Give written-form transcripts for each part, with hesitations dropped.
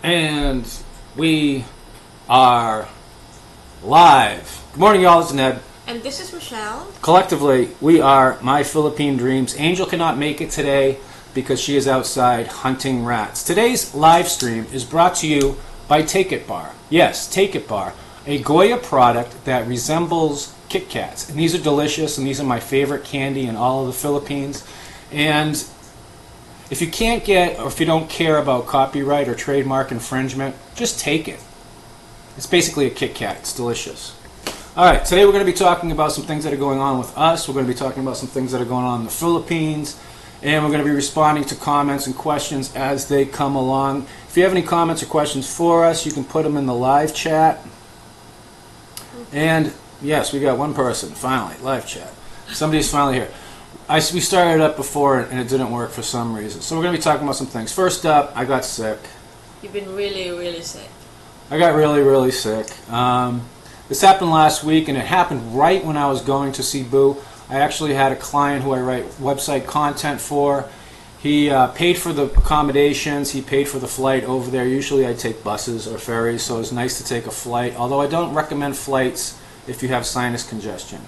And we are live. Good morning, y'all. It's Ned. And this is Michelle. Collectively, we are My Philippine Dreams. Angel cannot make it today because she is outside hunting rats. Today's live stream is brought to you by Take It Bar. Yes, Take It Bar, a Goya product that resembles Kit Kats. And these are delicious, and these are my favorite candy in all of the Philippines. And if you can't get, or if you don't care about copyright or trademark infringement, just take it. It's basically a Kit Kat. It's delicious. All right, today we're going to be talking about some things that are going on with us. We're going to be talking about some things that are going on in the Philippines. And we're going to be responding to comments and questions as they come along. If you have any comments or questions for us, you can put them in the live chat. And yes, we got one person, finally, live chat. Somebody's finally here. We started up before and it didn't work for some reason. So we're going to be talking about some things. First up, I got sick. You've been really, really sick. I got really, really sick. This happened last week, and it happened right when I was going to Cebu. I actually had a client who I write website content for. He paid for the accommodations. He paid for the flight over there. Usually I take buses or ferries, so it's nice to take a flight. Although I don't recommend flights if you have sinus congestion,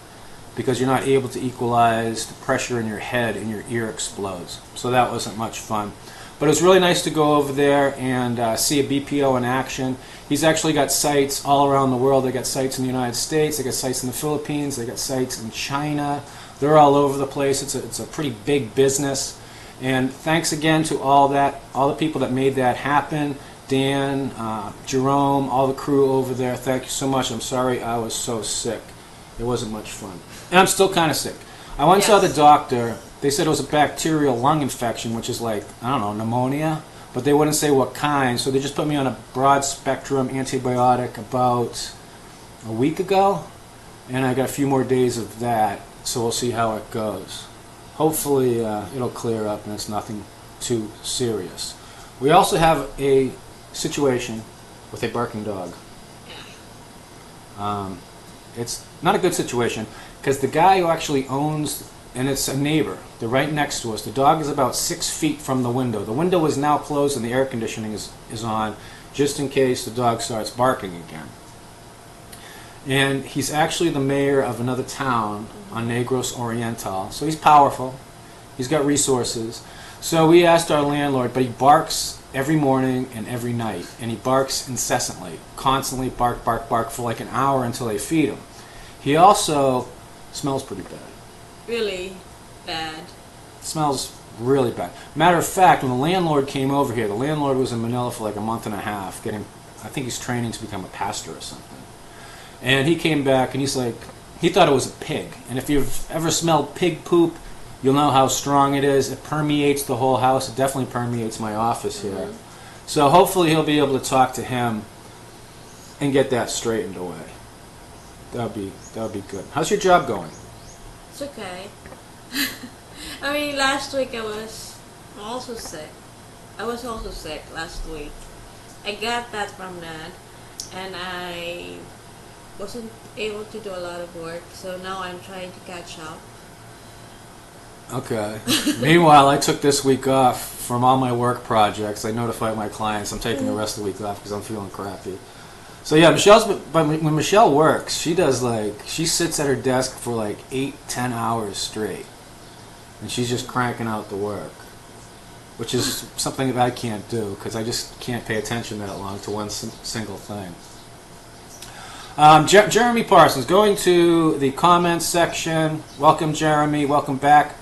because you're not able to equalize the pressure in your head and your ear explodes. So that wasn't much fun. But it was really nice to go over there and see a BPO in action. He's actually got sites all around the world. They got sites in the United States, they got sites in the Philippines, they got sites in China. They're all over the place. It's a pretty big business. And thanks again to all the people that made that happen. Dan, Jerome, all the crew over there. Thank you so much. I'm sorry I was so sick. It wasn't much fun. And I'm still kind of sick. I went and saw the doctor. They said it was a bacterial lung infection, which is like, I don't know, pneumonia. But they wouldn't say what kind, so they just put me on a broad spectrum antibiotic about a week ago. And I got a few more days of that, so we'll see how it goes. Hopefully it'll clear up and it's nothing too serious. We also have a situation with a barking dog. It's not a good situation because the guy who actually owns, and it's a neighbor, they're right next to us. The dog is about 6 feet from the window. The window is now closed and the air conditioning is on just in case the dog starts barking again. And he's actually the mayor of another town on Negros Oriental. So he's powerful. He's got resources. So we asked our landlord, but he barks every morning and every night. And he barks incessantly, constantly bark, bark, bark for like an hour until they feed him. He also smells pretty bad. Really bad. Smells really bad. Matter of fact, when the landlord came over here, the landlord was in Manila for like a month and a half, I think he's training to become a pastor or something. And he came back and he's like, he thought it was a pig. And if you've ever smelled pig poop, you'll know how strong it is. It permeates the whole house. It definitely permeates my office here. So hopefully he'll be able to talk to him and get that straightened away. That'll be good. How's your job going? It's okay. I mean, last week I was also sick. Last week. I got that from Ned, and I wasn't able to do a lot of work, so now I'm trying to catch up. Okay. Meanwhile, I took this week off from all my work projects. I notified my clients I'm taking the rest of the week off because I'm feeling crappy. So yeah, but when Michelle works, she sits at her desk for like 8-10 hours straight. And she's just cranking out the work, which is something that I can't do because I just can't pay attention that long to one single thing. Jeremy Parsons, going to the comments section. Welcome, Jeremy. Welcome back.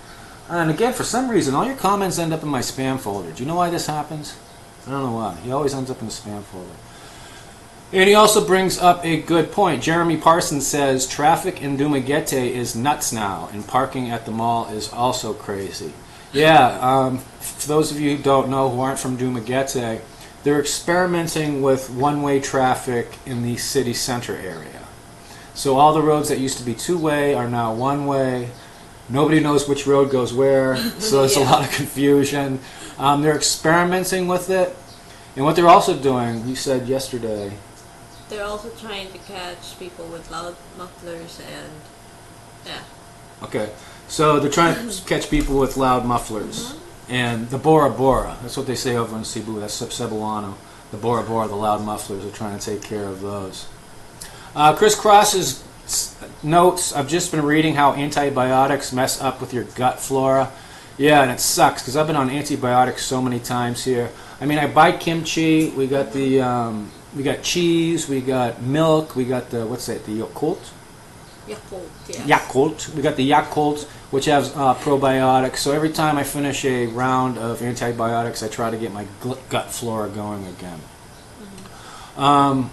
And again, for some reason, all your comments end up in my spam folder. Do you know why this happens? I don't know why. He always ends up in the spam folder. And he also brings up a good point. Jeremy Parsons says, traffic in Dumaguete is nuts now, and parking at the mall is also crazy. Yeah, for those of you who don't know, who aren't from Dumaguete, they're experimenting with one-way traffic in the city center area. So all the roads that used to be two-way are now one-way. Nobody knows which road goes where, so there's a lot of confusion. They're experimenting with it. And what they're also doing, you said yesterday, They're also trying to catch people with loud mufflers and, yeah. Okay, so they're trying to catch people with loud mufflers. And the Bora Bora, that's what they say over in Cebu, that's Cebuano. the Bora Bora, the loud mufflers, are trying to take care of those. Chris Cross's notes, I've just been reading how antibiotics mess up with your gut flora. Yeah, and it sucks because I've been on antibiotics so many times here. I mean, I buy kimchi, we got we got cheese, we got milk, we got the, what's that, the Yakult? Yakult, yes. Yakult. We got the Yakult, which has probiotics. So every time I finish a round of antibiotics, I try to get my gut flora going again. I'm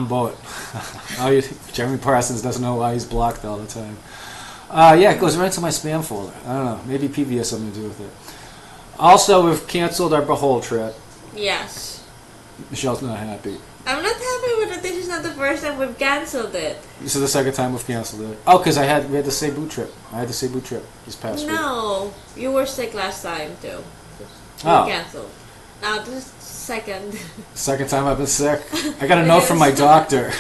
both. Jeremy Parsons doesn't know why he's blocked all the time. Yeah, it goes right into my spam folder. I don't know. Maybe PV has something to do with it. Also, we've canceled our Bohol trip. Yes. Michelle's not happy. I'm not happy with it. This is not the first time we've canceled it. This is the second time we've canceled it. Oh, because we had the Cebu trip. I had the Cebu trip this past week. No, you were sick last time too. We canceled. Now this is second. Second time I've been sick. I got a note from my doctor.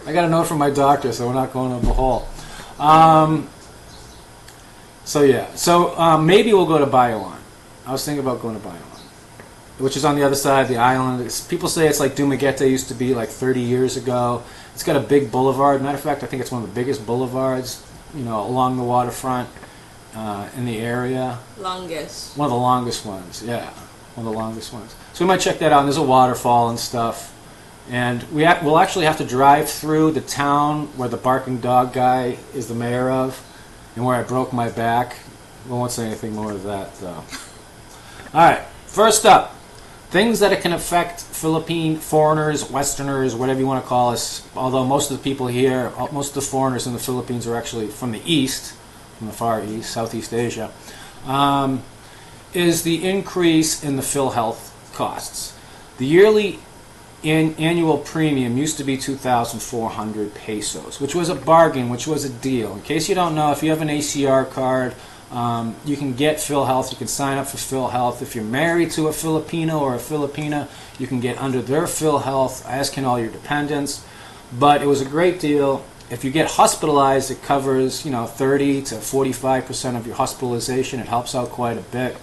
I got a note from my doctor, so we're not going to Bohol. So yeah, so maybe we'll go to Bayawan. I was thinking about going to Bayawan, which is on the other side of the island. People say it's like Dumaguete used to be like 30 years ago. It's got a big boulevard. Matter of fact, I think it's one of the biggest boulevards, along the waterfront in the area. Longest. One of the longest ones, yeah. One of the longest ones. So we might check that out. And there's a waterfall and stuff. And we'll actually have to drive through the town where the barking dog guy is the mayor of, and where I broke my back. We won't say anything more of that, though. All right, first up, things that it can affect Philippine foreigners, Westerners, whatever you want to call us, although most of the people here, most of the foreigners in the Philippines are actually from the East, from the Far East, Southeast Asia, is the increase in the PhilHealth costs. The yearly annual premium used to be 2,400 pesos, which was a bargain, which was a deal. In case you don't know, if you have an ACR card, you can get PhilHealth. You can sign up for PhilHealth. If you're married to a Filipino or a Filipina, you can get under their PhilHealth, as can all your dependents. But it was a great deal. If you get hospitalized, it covers 30 to 45% of your hospitalization. It helps out quite a bit.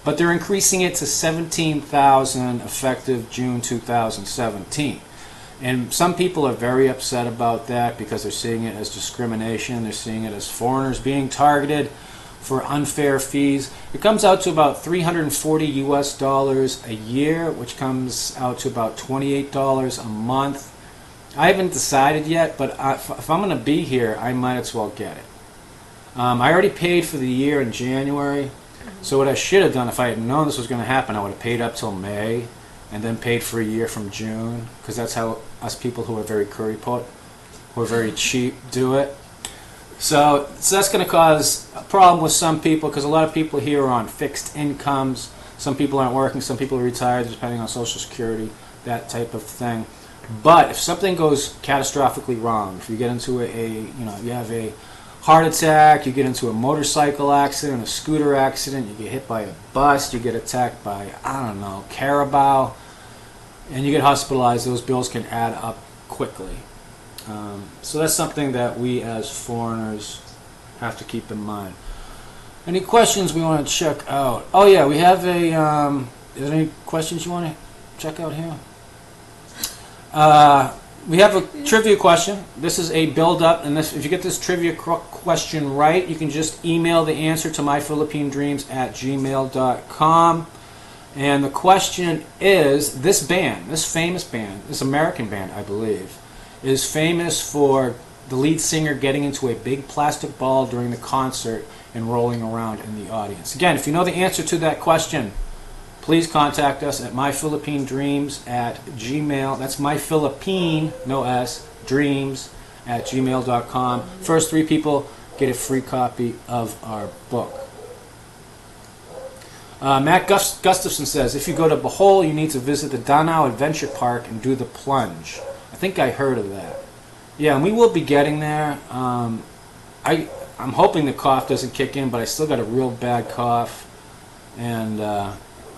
But they're increasing it to 17,000 effective June 2017. And some people are very upset about that because they're seeing it as discrimination. They're seeing it as foreigners being targeted for unfair fees. It comes out to about $340 a year, which comes out to about $28 a month. I haven't decided yet, but if I'm going to be here, I might as well get it. I already paid for the year in January. So what I should have done, if I had known this was going to happen, I would have paid up till May and then paid for a year from June, because that's how us people who are very curry-pot, who are very cheap, do it. So that's going to cause a problem with some people, because a lot of people here are on fixed incomes. Some people aren't working, some people are retired, depending on Social Security, that type of thing. But if something goes catastrophically wrong, if you get into you have a heart attack, you get into a motorcycle accident, a scooter accident, you get hit by a bus, you get attacked by, carabao, and you get hospitalized, those bills can add up quickly. So that's something that we as foreigners have to keep in mind. Any questions we want to check out? Oh yeah, we have a, is there any questions you want to check out here? We have a trivia question. This is a build-up, and if you get this trivia question right, you can just email the answer to myphilippinedreams@gmail.com. And the question is, this band, this famous band, this American band, I believe, is famous for the lead singer getting into a big plastic ball during the concert and rolling around in the audience. Again, if you know the answer to that question, please contact us at myphilippinedreams@gmail. That's myphilippine, no S, dreams@gmail.com. First 3 people get a free copy of our book. Matt Gustafson says, if you go to Bohol, you need to visit the Danao Adventure Park and do the plunge. I think I heard of that. Yeah, and we will be getting there. I'm hoping the cough doesn't kick in, but I still got a real bad cough. And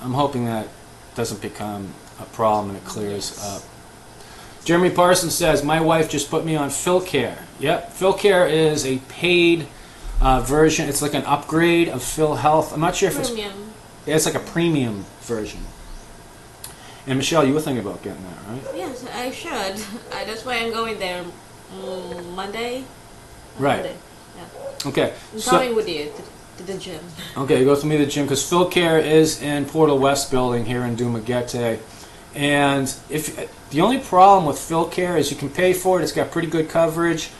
I'm hoping that doesn't become a problem and it clears up. Jeremy Parsons says, my wife just put me on PhilCare. Yep, PhilCare is a paid version. It's like an upgrade of PhilHealth. I'm not sure if Premium. it's like a premium version. And Michelle, you were thinking about getting that, right? Yes, I should. That's why I'm going there Monday. Right. Monday. Yeah. Okay. I'm coming with you to the gym. Okay, go with me to the gym because PhilCare is in Portal West building here in Dumaguete. And if the only problem with PhilCare is you can pay for it, it's got pretty good coverage,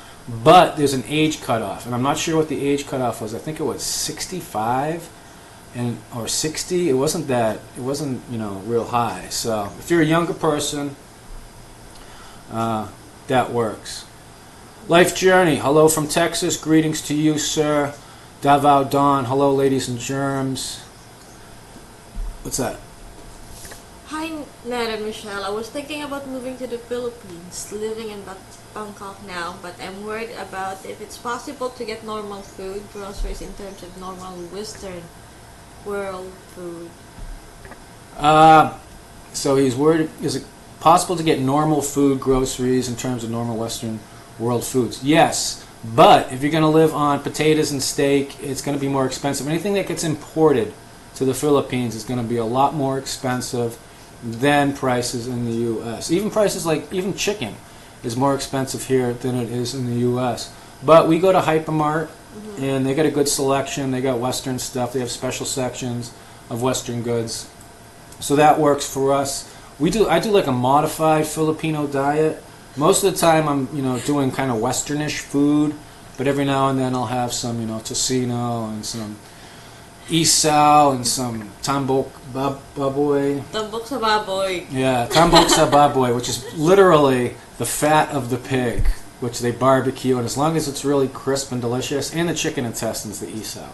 but there's an age cutoff, and I'm not sure what the age cutoff was. I think it was 65 or 60. It wasn't real high. So if you're a younger person, that works. Life Journey, hello from Texas. Greetings to you, sir. Davao Dawn, hello, ladies and germs. What's that? Hi, Ned and Michelle. I was thinking about moving to the Philippines, living in Bangkok now, but I'm worried about if it's possible to get normal food, groceries in terms of normal Western world food. So he's worried, is it possible to get normal food, groceries in terms of normal Western world foods? Yes, but if you're going to live on potatoes and steak, it's going to be more expensive. Anything that gets imported to the Philippines is going to be a lot more expensive than prices in the U.S. Even prices like chicken is more expensive here than it is in the U.S. But we go to Hypermart, and they got a good selection. They got Western stuff. They have special sections of Western goods, so that works for us. I do like a modified Filipino diet. Most of the time, I'm doing kind of Westernish food, but every now and then I'll have some tocino and some isaw and some tambok baboy. Tambok sa baboy. Yeah, tambok sa baboy, which is literally the fat of the pig, which they barbecue, and as long as it's really crisp and delicious, and the chicken intestines, the isaw.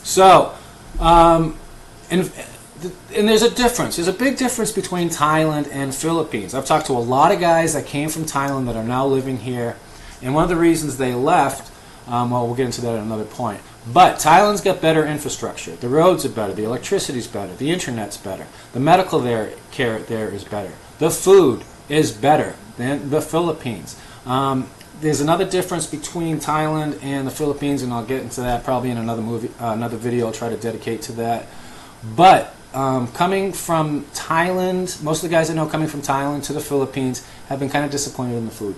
So, and there's a difference. There's a big difference between Thailand and Philippines. I've talked to a lot of guys that came from Thailand that are now living here, and one of the reasons they left, well, we'll get into that at another point. But Thailand's got better infrastructure. The roads are better. The electricity's better. The internet's better. The medical care there is better. The food is better than the Philippines. There's another difference between Thailand and the Philippines, and I'll get into that probably in another video. I'll try to dedicate to that. But coming from Thailand, most of the guys I know coming from Thailand to the Philippines have been kind of disappointed in the food.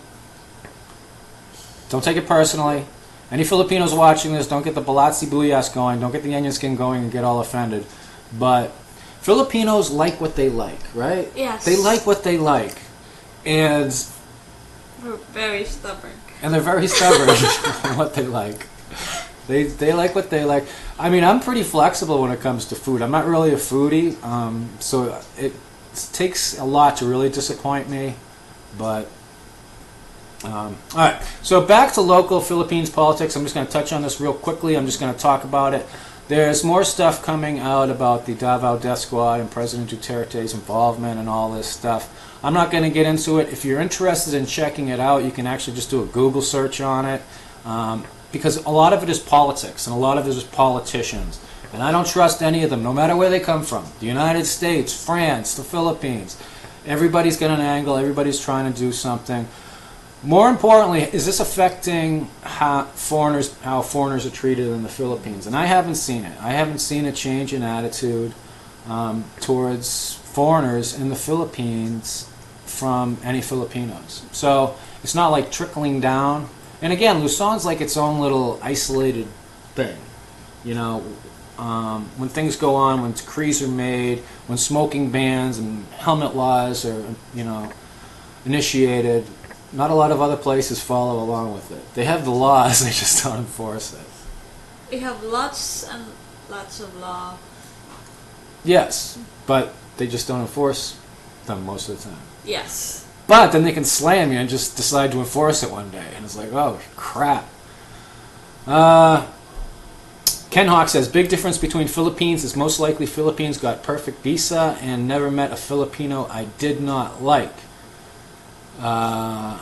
Don't take it personally. Any Filipinos watching this, don't get the balatsi buyas going, don't get the onion skin going and get all offended. But Filipinos like what they like, right? Yes. They like what they like. And We're very stubborn. they're very stubborn in what they like. They like what they like. I mean, I'm pretty flexible when it comes to food. I'm not really a foodie, so it takes a lot to really disappoint me. But all right, so back to local Philippines politics. I'm just going to touch on this real quickly. I'm just going to talk about it. There's more stuff coming out about the Davao Death Squad and President Duterte's involvement and all this stuff. I'm not going to get into it. If you're interested in checking it out, you can actually just do a Google search on it, because a lot of it is politics and a lot of it is politicians. And I don't trust any of them, no matter where they come from. The United States, France, the Philippines. Everybody's got an angle. Everybody's trying to do something. More importantly, is this affecting how foreigners are treated in the Philippines? And I haven't seen it. I haven't seen a change in attitude towards foreigners in the Philippines from any Filipinos. So it's not like trickling down. And again, Luzon's like its own little isolated thing. When things go on, when decrees are made, when smoking bans and helmet laws are, initiated, not a lot of other places follow along with it. They have the laws, they just don't enforce it. We have lots and lots of law. Yes, but they just don't enforce them most of the time. Yes. But then they can slam you and just decide to enforce it one day. And it's like, oh, crap. Ken Hawk says, big difference between Philippines is most likely Philippines got perfect visa and never met a Filipino I did not like. The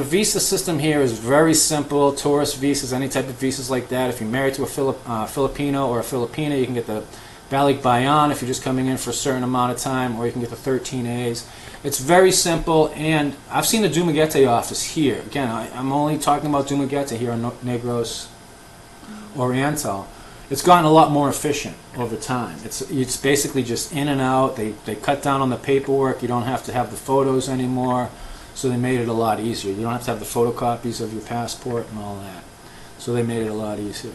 visa system here is very simple. Tourist visas, any type of visas like that. If you're married to a Filipino or a Filipina, you can get the Balik Bayan if you're just coming in for a certain amount of time, or you can get the 13As. It's very simple, and I've seen the Dumaguete office here. Again, I'm only talking about Dumaguete here on Negros Oriental. it's gotten a lot more efficient over time. It's basically just in and out. They cut down on the paperwork. You don't have to have the photos anymore, so they made it a lot easier. You don't have to have the photocopies of your passport and all that, so they made it a lot easier.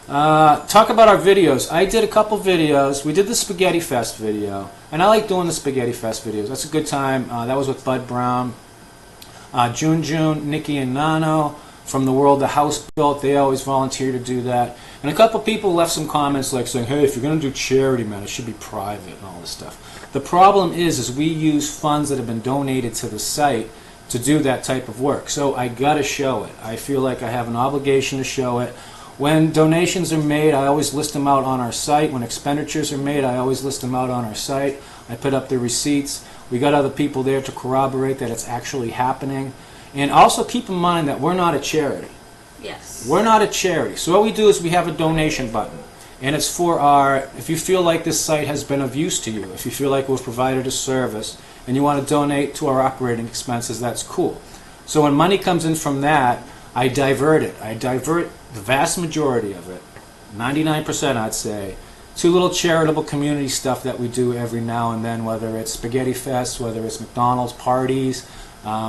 Talk about our videos. I did a couple videos. We did the Spaghetti Fest video, and I like doing the Spaghetti Fest videos. That's a good time. That was with Bud Brown, June, Nikki, and Nano from the World the House Built. They always volunteer to do that. And a couple people left some comments like saying, hey, if you're going to do charity, man, it should be private and all this stuff. The problem is we use funds that have been donated to the site to do that type of work. So I got to show it. I feel like I have an obligation to show it. When donations are made, I always list them out on our site. When expenditures are made, I always list them out on our site. I put up the receipts. We got other people there to corroborate that it's actually happening. And also keep in mind that we're not a charity. Yes. We're not a charity. So what we do is we have a donation button. And it's for if you feel like this site has been of use to you, if you feel like we've provided a service, and you want to donate to our operating expenses, that's cool. So when money comes in from that, I divert it. I divert the vast majority of it, 99% I'd say, to little charitable community stuff that we do every now and then, whether it's Spaghetti Fest, whether it's McDonald's parties.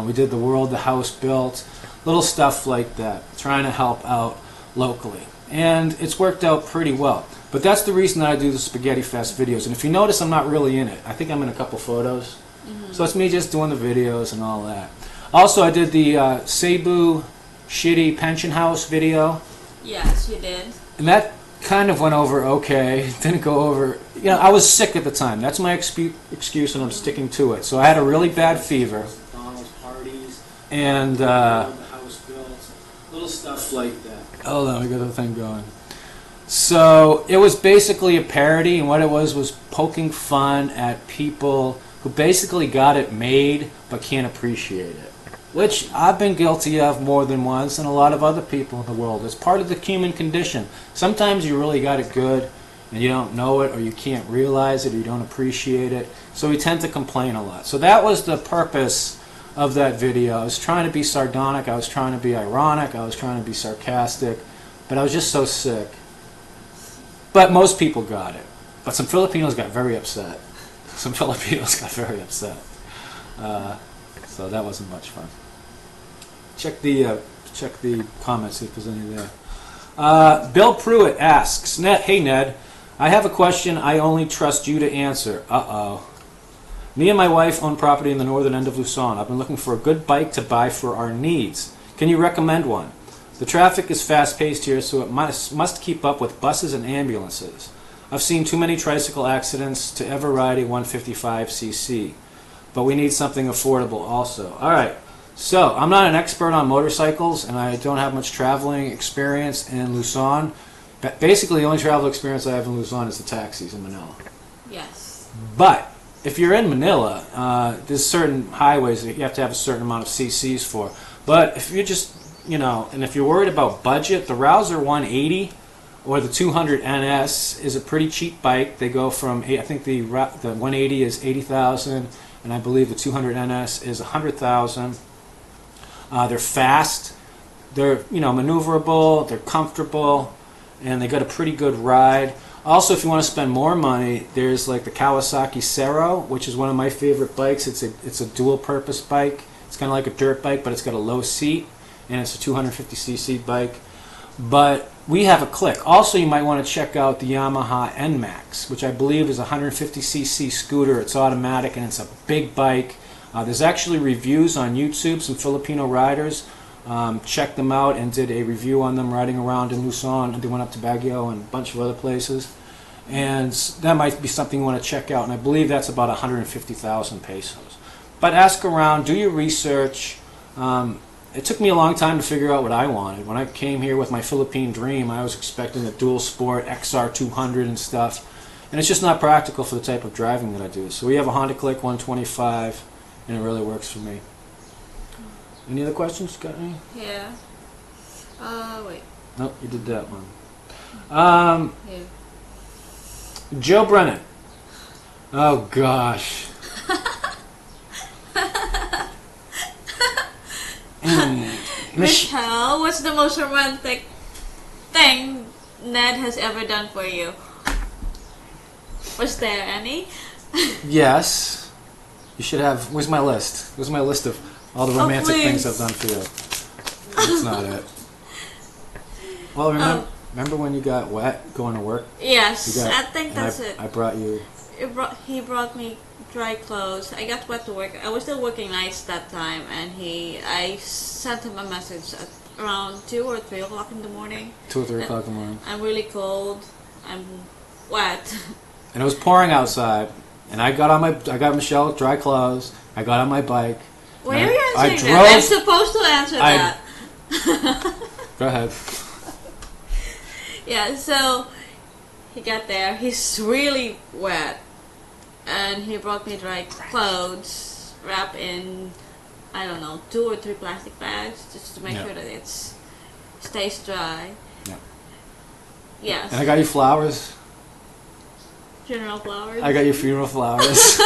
We did the World the House Built, little stuff like that, trying to help out locally. And it's worked out pretty well. But that's the reason that I do the Spaghetti Fest videos. And if you notice, I'm not really in it. I think I'm in a couple photos. So it's me just doing the videos and all that. Also, I did the Cebu Shitty Pension House video. Yes, you did. And that kind of went over okay. Didn't go over. You know, I was sick at the time. That's my excuse, and I'm sticking to it. So I had a really bad fever. McDonald's parties and the house built, little stuff like that. Hold on, we got the thing going. So it was basically a parody, and what it was poking fun at people who basically got it made but can't appreciate it. Which I've been guilty of more than once, and a lot of other people in the world. It's part of the human condition. Sometimes you really got it good, and you don't know it, or you can't realize it, or you don't appreciate it. So we tend to complain a lot. So that was the purpose of that video. I was trying to be sardonic, I was trying to be ironic, I was trying to be sarcastic, but I was just so sick. But most people got it. But some Filipinos got very upset. Some Filipinos got very upset. So that wasn't much fun. Check the comments, see if there's any there. Bill Pruitt asks, hey Ned, I have a question I only trust you to answer. Uh-oh. Me and my wife own property in the northern end of Luzon. I've been looking for a good bike to buy for our needs. Can you recommend one? The traffic is fast-paced here, so it must keep up with buses and ambulances. I've seen too many tricycle accidents to ever ride a 155cc. But we need something affordable also. All right, so I'm not an expert on motorcycles, and I don't have much traveling experience in Luzon. But basically, the only travel experience I have in Luzon is the taxis in Manila. Yes. But if you're in Manila, there's certain highways that you have to have a certain amount of CCs for. But if you're just, and if you're worried about budget, the Rouser 180 or the 200 NS is a pretty cheap bike. They go from, I think the 180 is 80,000. And I believe the 200 NS is 100,000. They're fast, they're maneuverable, they're comfortable, and they got a pretty good ride. Also, if you want to spend more money, there's like the Kawasaki Cero, which is one of my favorite bikes. It's a dual-purpose bike. It's kind of like a dirt bike, but it's got a low seat, and it's a 250cc bike. But we have a Click. Also, you might want to check out the Yamaha NMAX, which I believe is a 150cc scooter. It's automatic and it's a big bike. There's actually reviews on YouTube. Some Filipino riders checked them out and did a review on them riding around in Luzon. And they went up to Baguio and a bunch of other places. And that might be something you want to check out. And I believe that's about 150,000 pesos. But ask around, do your research. It took me a long time to figure out what I wanted. When I came here with my Philippine dream, I was expecting a dual sport XR200 and stuff. And it's just not practical for the type of driving that I do. So we have a Honda Click 125, and it really works for me. Any other questions? Got any? Yeah. Wait. Nope, you did that one. Yeah. Joe Brennan. Oh, gosh. Michelle, what's the most romantic thing thing Ned has ever done for you? Was there any? Yes. You should have. Where's my list? Where's my list of all the romantic things I've done for you? That's not it. Well, remember when you got wet going to work? Yes, I think that's it. I brought you. He brought me dry clothes. I got wet to work. I was still working nights that time, and I sent him a message at around 2 or 3 o'clock in the morning. 2 or 3 o'clock in the morning. I'm really cold. I'm wet. And it was pouring outside, and I got Michelle dry clothes. I got on my bike. Why are you answering that? I'm supposed to answer that. Go ahead. Yeah, so he got there. He's really wet, and he brought me dry clothes wrapped in, I don't know, 2 or 3 plastic bags just to make sure that it stays dry. Yeah. Yes. And I got you flowers. Funeral flowers. I got you funeral flowers.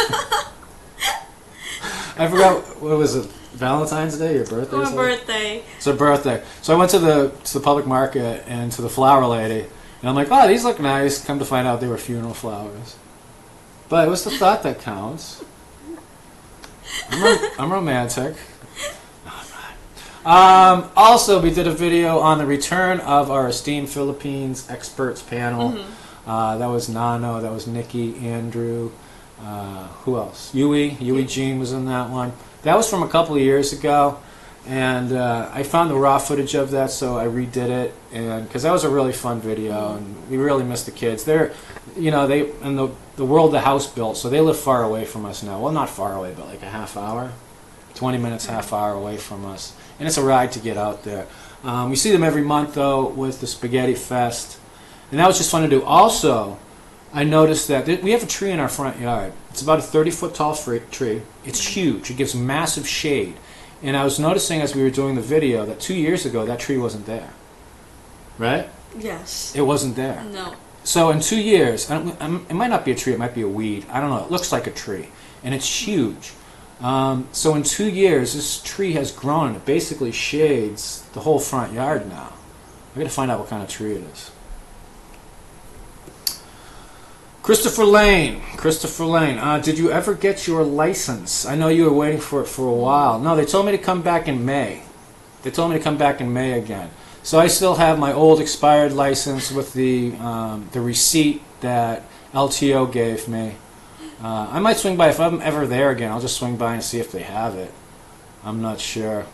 I forgot, what was it? Valentine's Day, your birthday? My birthday. It's a birthday. So I went to the public market and to the flower lady, and I'm like, oh, these look nice. Come to find out they were funeral flowers. But it was the thought that counts. I'm romantic. No, I'm not. Also, we did a video on the return of our esteemed Philippines experts panel. That was Nano, that was Nikki, Andrew, who else? Yui Jean was in that one. That was from a couple of years ago, and I found the raw footage of that, so I redid it, and because that was a really fun video, and we really miss the kids. They're, they in the world the house built, so they live far away from us now. Well, not far away, but like a half hour, 20 minutes, half hour away from us, and it's a ride to get out there. We see them every month though with the Spaghetti Fest, and that was just fun to do. Also, I noticed that we have a tree in our front yard. It's about a 30-foot tall tree. It's huge. It gives massive shade. And I was noticing as we were doing the video that 2 years ago that tree wasn't there. Right? Yes. It wasn't there. No. So in 2 years, it might not be a tree, it might be a weed. I don't know. It looks like a tree. And it's huge. So in 2 years, this tree has grown and it basically shades the whole front yard now. I got to find out what kind of tree it is. Christopher Lane, did you ever get your license? I know you were waiting for it for a while. No, they told me to come back in May. They told me to come back in May again. So I still have my old expired license with the receipt that LTO gave me. I might swing by, if I'm ever there again, I'll just swing by and see if they have it. I'm not sure.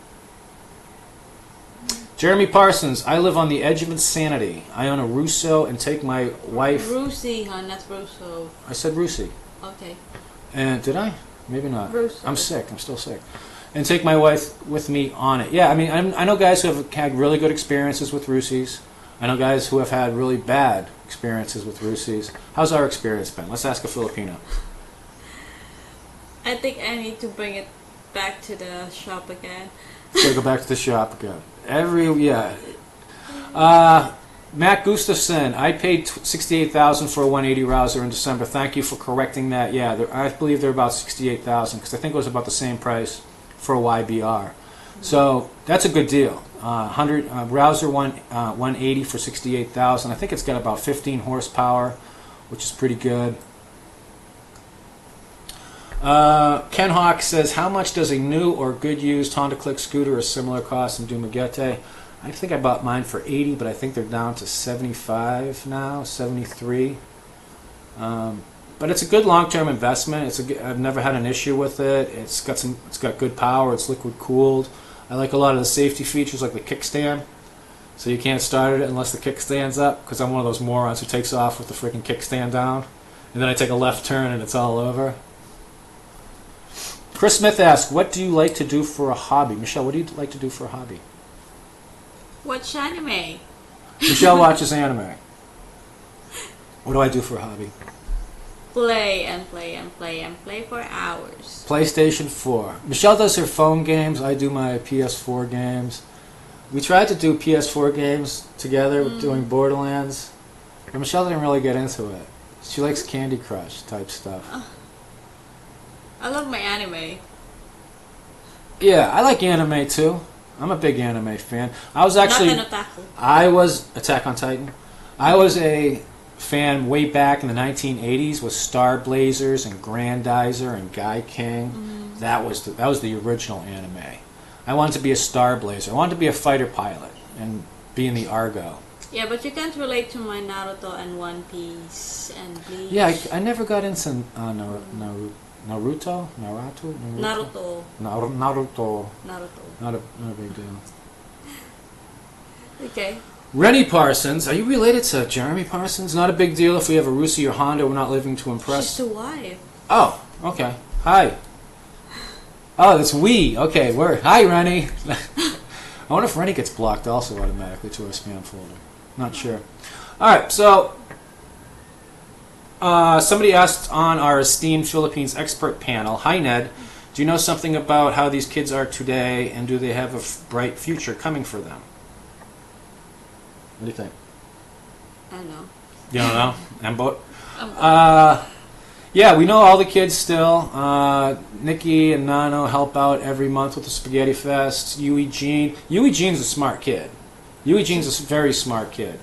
Jeremy Parsons, I live on the edge of insanity. I own a Russo and take my wife... Rusi, hon, that's Russo. I said Rusi. Okay. And did I? Maybe not. Russo. I'm sick. I'm still sick. And take my wife with me on it. Yeah, I mean, I know guys who have had really good experiences with Rusis. I know guys who have had really bad experiences with Rusis. How's our experience been? Let's ask a Filipino. I think I need to bring it back to the shop again. Gotta go back to the shop again. Matt Gustafson, I paid $68,000 for a 180 rouser in December. Thank you for correcting that. Yeah, I believe they're about $68,000 because I think it was about the same price for a YBR. So that's a good deal. 100 rouser 180 for $68,000. I think it's got about 15 horsepower, which is pretty good. Ken Hawk says, how much does a new or good used Honda Click scooter or similar cost in Dumaguete? I think I bought mine for 80, but I think they're down to 75 now, 73. But it's a good long-term investment. I've never had an issue with it. It's got good power. It's liquid cooled. I like a lot of the safety features, like the kickstand. So you can't start it unless the kickstand's up, because I'm one of those morons who takes off with the freaking kickstand down, and then I take a left turn and it's all over. Chris Smith asks, what do you like to do for a hobby? Michelle, what do you like to do for a hobby? Watch anime. Michelle watches anime. What do I do for a hobby? Play and play and play and play for hours. PlayStation 4. Michelle does her phone games. I do my PS4 games. We tried to do PS4 games together doing Borderlands, but Michelle didn't really get into it. She likes Candy Crush type stuff. I love my anime. Yeah, I like anime too. I'm a big anime fan. I was actually... Not an otaku. I was... Attack on Titan. I was a fan way back in the 1980s with Star Blazers and Grandizer and Guy King. Mm-hmm. That was the original anime. I wanted to be a Star Blazer. I wanted to be a fighter pilot and be in the Argo. Yeah, but you can't relate to my Naruto and One Piece and Bleach. Yeah, I never got into Naruto. Naruto. Naruto. Naruto. Not a big deal. Okay. Rennie Parsons, are you related to Jeremy Parsons? Not a big deal if we have a Rusi or Honda. We're not living to impress. She's the wife. Oh, okay. Hi. Oh, that's we. Okay, hi, Rennie. I wonder if Rennie gets blocked also automatically to our spam folder. Not sure. All right, so somebody asked on our esteemed Philippines expert panel, hi, Ned, do you know something about how these kids are today, and do they have a bright future coming for them? What do you think? I don't know. You don't know? Yeah, we know all the kids still. Nikki and Nano help out every month with the Spaghetti Fest. Yui Jean's a smart kid. Yui Jean's a very smart kid.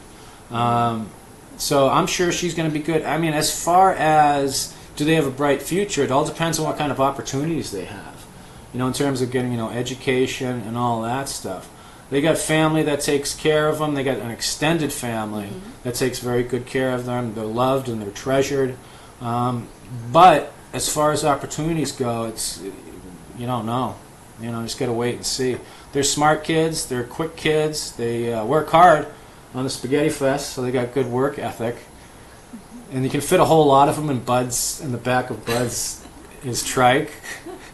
So I'm sure she's going to be good. I mean, as far as do they have a bright future, it all depends on what kind of opportunities they have. You know, in terms of getting, education and all that stuff. They got family that takes care of them. They got an extended family that takes very good care of them. They're loved and they're treasured. But as far as opportunities go, you don't know. Just got to wait and see. They're smart kids. They're quick kids. They work hard on the Spaghetti Fest, so they got good work ethic. And you can fit a whole lot of them in the back of Bud's his trike.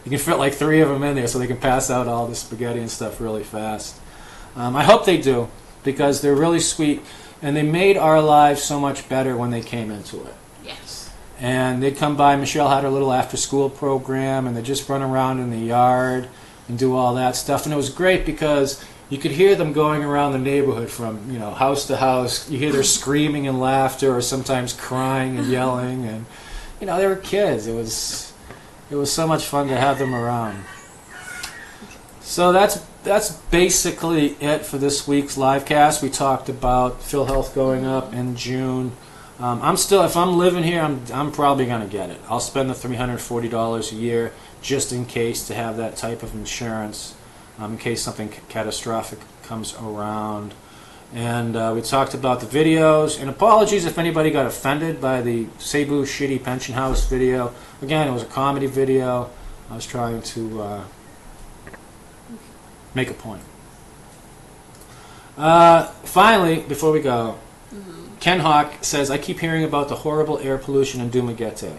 You can fit like 3 of them in there so they can pass out all the spaghetti and stuff really fast. I hope they do, because they're really sweet, and they made our lives so much better when they came into it. Yes. And they'd come by. Michelle had her little after-school program, and they'd just run around in the yard and do all that stuff. And it was great because you could hear them going around the neighborhood from house to house. You hear their screaming and laughter, or sometimes crying and yelling. And they were kids. It was so much fun to have them around. So that's basically it for this week's livecast. We talked about PhilHealth going up in June. If I'm living here, I'm probably going to get it. I'll spend the $340 a year just in case to have that type of insurance, in case something catastrophic comes around. And we talked about the videos. And apologies if anybody got offended by the Cebu Shitty Pension House video. Again, it was a comedy video. I was trying to make a point. Finally, before we go, Ken Hawk says, I keep hearing about the horrible air pollution in Dumaguete.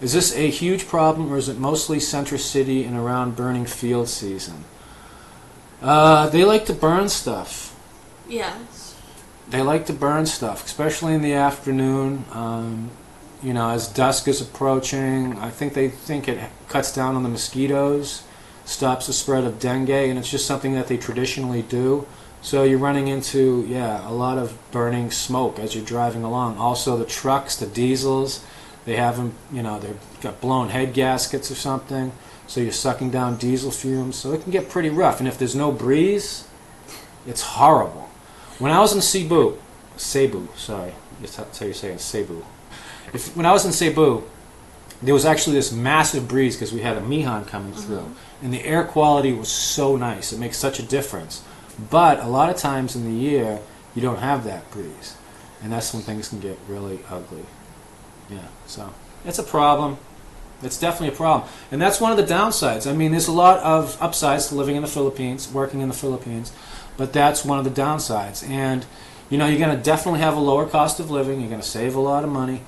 Is this a huge problem, or is it mostly Center City and around burning field season? They like to burn stuff. Yes. They like to burn stuff, especially in the afternoon. As dusk is approaching, I think they think it cuts down on the mosquitoes, stops the spread of dengue, and it's just something that they traditionally do. So you're running into, a lot of burning smoke as you're driving along. Also the trucks, the diesels, they have them, they've got blown head gaskets or something, so you're sucking down diesel fumes. So it can get pretty rough. And if there's no breeze, it's horrible. When I was in Cebu, sorry, that's how you say it, Cebu. When I was in Cebu, there was actually this massive breeze because we had a Mihan coming through. And the air quality was so nice. It makes such a difference. But a lot of times in the year, you don't have that breeze. And that's when things can get really ugly. Yeah, so it's a problem. It's definitely a problem. And that's one of the downsides. I mean, there's a lot of upsides to living in the Philippines, working in the Philippines. But that's one of the downsides. And, you're going to definitely have a lower cost of living. You're going to save a lot of money.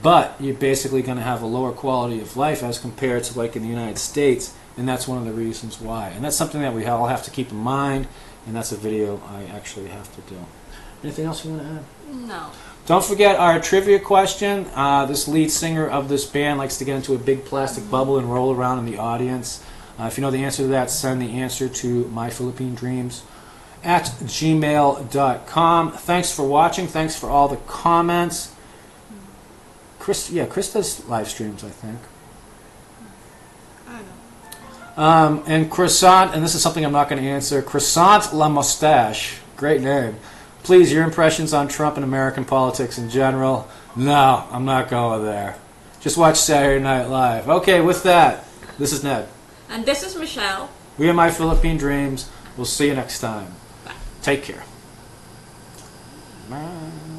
But you're basically going to have a lower quality of life as compared to like in the United States. And that's one of the reasons why. And that's something that we all have to keep in mind. And that's a video I actually have to do. Anything else you want to add? No. Don't forget our trivia question. This lead singer of this band likes to get into a big plastic bubble and roll around in the audience. If you know the answer to that, send the answer to myphilippinedreams@gmail.com. Thanks for watching. Thanks for all the comments. Chris does live streams, I think. I don't know. And Croissant, and this is something I'm not going to answer, Croissant La Moustache, great name. Please, your impressions on Trump and American politics in general. No, I'm not going there. Just watch Saturday Night Live. Okay, with that, this is Ned. And this is Michelle. We are My Philippine Dreams. We'll see you next time. Bye. Take care. Bye.